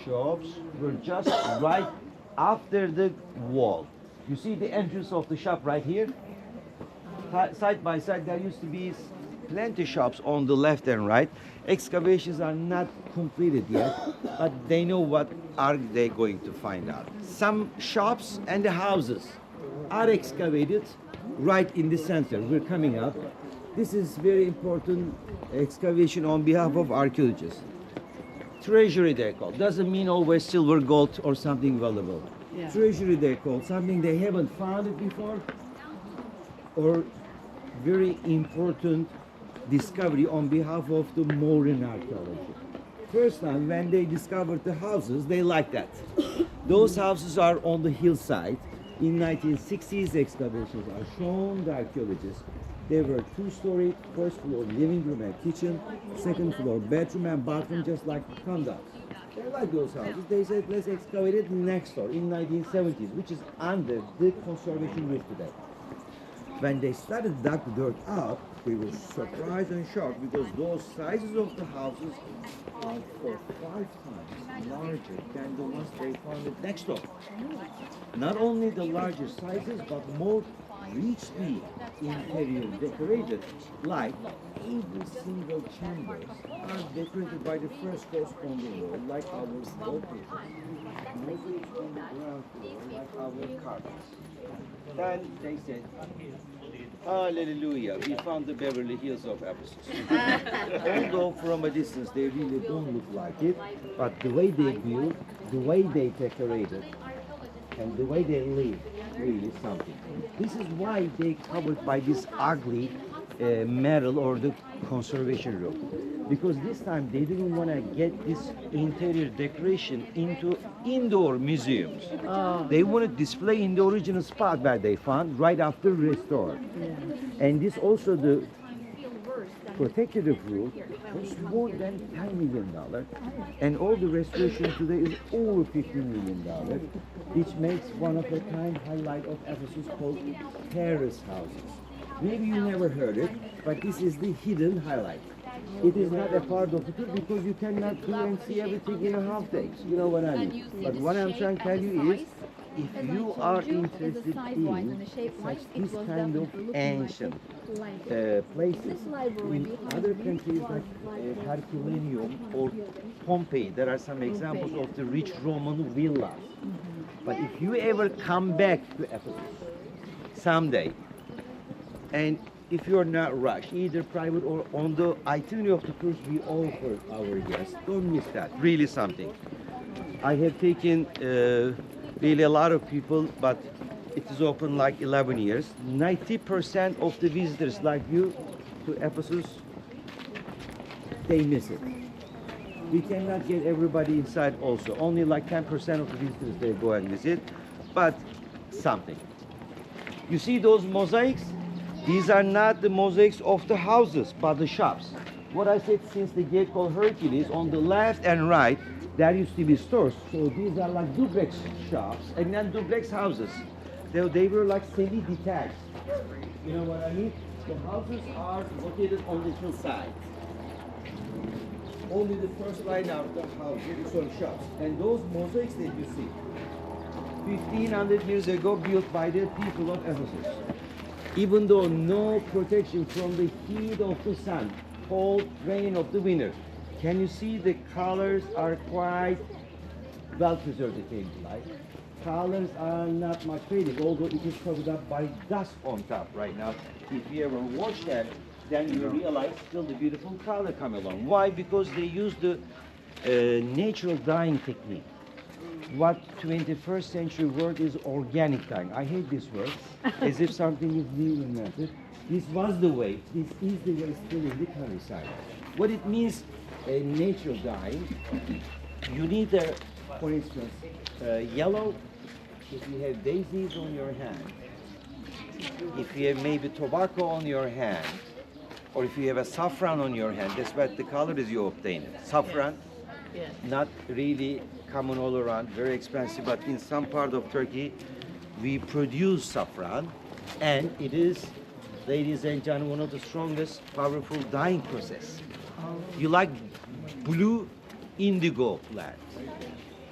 shops were just right after the wall. You see the entrance of the shop right here? Side by side, there used to be plenty shops on the left and right. Excavations are not completed yet, but they know what are they going to find out. Some shops and the houses are excavated right in the center. We're coming up. This is very important excavation on behalf of archaeologists. Treasury they're called. Doesn't mean always silver, gold, or something valuable. Yeah. Treasury they're called. Something they haven't found it before, or very important discovery on behalf of the modern archaeology. First time when they discovered the houses, they liked that. Those houses are on the hillside. In 1960s, excavations are shown the archaeologists. They were two-story, first floor living room and kitchen, second floor bedroom and bathroom, just like condos. They like those houses. They said, let's excavate it next door in 1970s, which is under the conservation roof today. When they started dug the dirt out, they were surprised and shocked because those sizes of the houses are 4 or 5 times larger than the ones they found it next door. Not only the larger sizes, but more richly interior decorated, like every single chambers are decorated by the frescoes on the wall, like our wallpaper, mosaics on the ground floor, like our carpets. Then they said, hallelujah, we found the Beverly Hills of Ephesus. Although from a distance they really don't look like it, but the way they build, the way they decorated, and the way they live, really something. This is why they covered by this ugly metal or the conservation roof. Because this time they didn't want to get this interior decoration into indoor museums. They want to display in the original spot where they found right after restored. And this also the protected roof was more than $10 million, and all the restoration today is over $15 million, which makes one of a kind highlight of Ephesus called terrace houses. Maybe you never heard it, but this is the hidden highlight. It is not a part of the tour because you cannot do and see everything in a half day. You know what I mean? But what I'm trying to tell you is, if you are interested in such this kind of ancient places in other countries like Herculaneum or Pompeii, there are some examples of the rich Roman villas. But if you ever come back to Ephesus someday, and if you're not rushed, either private or on the itinerary of the tours we offer our guests, don't miss that. Really something. I have taken really a lot of people, but it is open like 11 years. 90% of the visitors like you to Ephesus, they miss it. We cannot get everybody inside also. Only like 10% of the visitors they go and visit, but something. You see those mosaics? These are not the mosaics of the houses, but the shops. What I said, since the gate called Hercules, on the left and right, there used to be stores. So these are like duplex shops and then duplex houses. They were like semi-detached. You know what I mean? The houses are located on the hillside. Only the first line of the houses is on shops. And those mosaics that you see, 1500 years ago, built by the people of Ephesus. Even though no protection from the heat of the sun, cold rain of the winter. Can you see the colors are quite well preserved, it came to life. Colors are not much fading, although it is covered up by dust on top right now. If you ever wash that, then you realize still the beautiful color come along. Why? Because they use the natural dyeing technique. What 21st century word is organic dyeing. I hate this word, as if something is new invented. This was the way, this is the way still in the countryside. What it means, natural dyeing, you need, for instance, yellow, if you have daisies on your hand, if you have maybe tobacco on your hand, or if you have a saffron on your hand, that's what the color is you obtain it. Saffron, not really common all around, very expensive, but in some part of Turkey, we produce saffron, and it is, ladies and gentlemen, one of the strongest, powerful dyeing process. You like blue, indigo plant.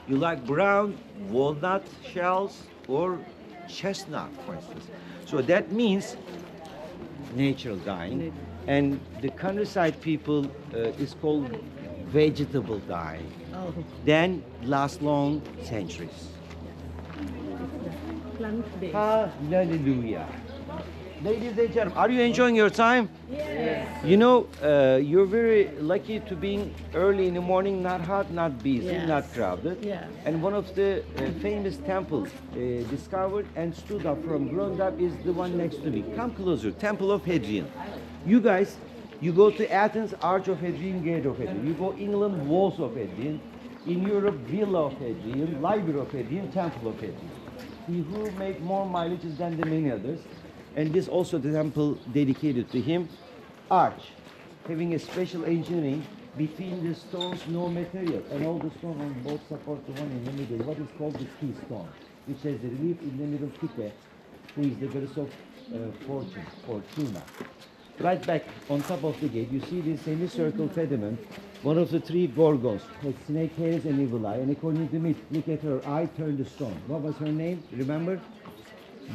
You like brown walnut shells or chestnut, for instance. So that means natural dyeing. And the countryside people is called vegetable dyeing. Oh, Then last long centuries. plant based. Hallelujah. Ladies and gentlemen, are you enjoying your time? Yes. You know, you're very lucky to being early in the morning, not hot, not busy, Yes. not crowded. Yeah. And one of the famous temples discovered and stood up from ground up is the one next to me. Come closer, Temple of Hadrian. You guys, you go to Athens, Arch of Hadrian, Gate of Hadrian. You go England, Walls of Hadrian. In Europe, Villa of Hadrian, Library of Hadrian, Temple of Hadrian. He who made more mileages than the many others. And this also the temple dedicated to him. Arch, having a special engineering between the stones, no material, and all the stone on both support the one in the middle. What is called the keystone, which has the relief in the middle, Tyche, who is the goddess of fortune, Fortuna. Right back on top of the gate, you see this semicircle pediment. One of the three gorgons has snake hairs and evil eye, and according to myth, look at her eye, turn the stone. What was her name? Remember?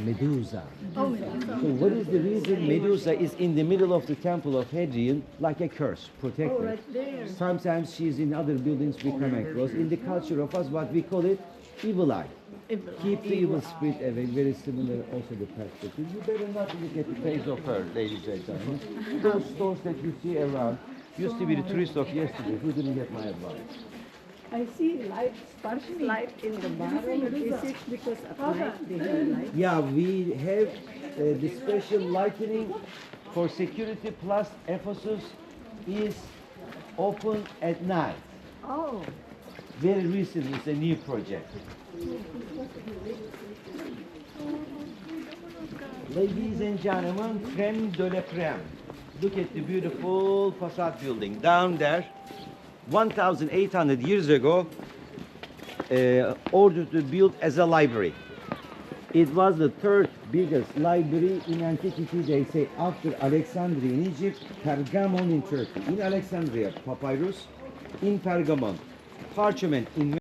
Medusa. Oh, Medusa. So what is the reason Medusa is in the middle of the temple of Hadrian, like a curse, Oh, protector? right there. Sometimes she's in other buildings we come across. In the culture of us, what we call it, evil eye. Keep the evil spirit away. Very similar also the perspective. You better not look at the face of her, ladies and gentlemen. Those stores that you see around used to be the tourist of yesterday who didn't get my advice. I see light, sparkling light in the bottom. Is it because of night they have light? Yeah, we have the special lighting for security, plus Ephesus is open at night. Oh, Very recently, it's a new project. Ladies and gentlemen, creme de la creme. Look at the beautiful facade building down there. 1,800 years ago, ordered to build as a library. It was the third biggest library in antiquity, they say, after Alexandria in Egypt, Pergamon in Turkey. In Alexandria, papyrus. In Pergamon, parchment in